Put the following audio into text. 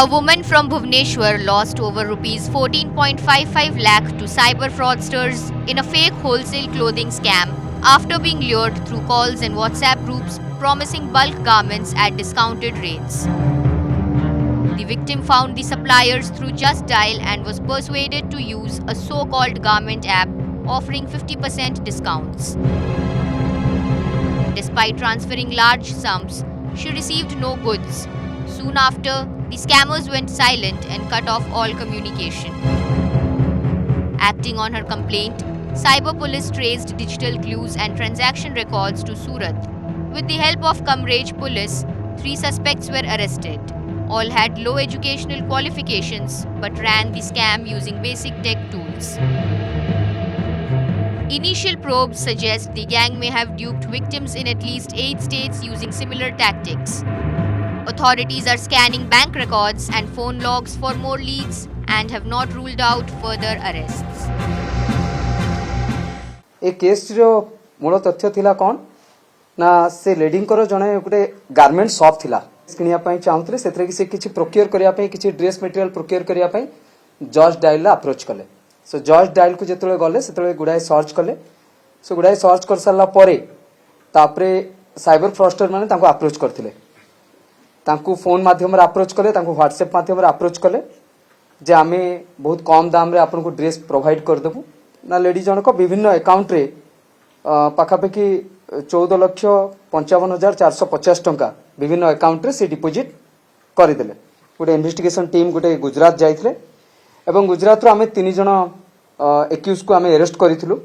A woman from Bhubaneswar lost over rupees 14.55 lakh to cyber fraudsters in a fake wholesale clothing scam after being lured through calls and WhatsApp groups promising bulk garments at discounted rates. The victim found the suppliers through Just Dial and was persuaded to use a so-called garment app offering 50% discounts. Despite transferring large sums, she received no goods. Soon after, the scammers went silent and cut off all communication. Acting on her complaint, Cyber Police traced digital clues and transaction records to Surat. With the help of Kamraj Police, 3 suspects were arrested. All had low educational qualifications but ran the scam using basic tech tools. Initial probes suggest the gang may have duped victims in at least 8 states using similar tactics. Authorities are scanning bank records and phone logs for more leads and have not ruled out further arrests. A case रो मूल तथ्य थिला कौन ना से lending करो जने गोटे garment shop थिला किनिया पई चाहुतले सेतरे कि से किछि प्रोक्योर करिया पई किछि ड्रेस मटेरियल प्रोक्योर करिया पई जस्ट डायल अप्रोच कले सो जस्ट डायल को जेतले गले सेतले गुडाय सर्च कले सो गुडाय सर्च कर साला परे तापरे साइबर फ्रॉडस्टर माने तांको अप्रोच करथिले तांको फोन माध्यम रे अप्रोच कले तांको व्हाट्सएप माध्यम रे अप्रोच कले जे आमे बहुत कम दाम रे आपन को ड्रेस प्रोवाइड कर देबु ना लेडी जनक विभिन्न अकाउंट रे पाखापाखि 14,55,450 टंका विभिन्न अकाउंट रे से डिपोजिट करदेले गोटे इन्वेस्टिगेशन टीम गोटे गुजरात जाइथिले एवं गुजरात रो आमे 3 जण एक्यूज को आमे अरेस्ट करिथिलु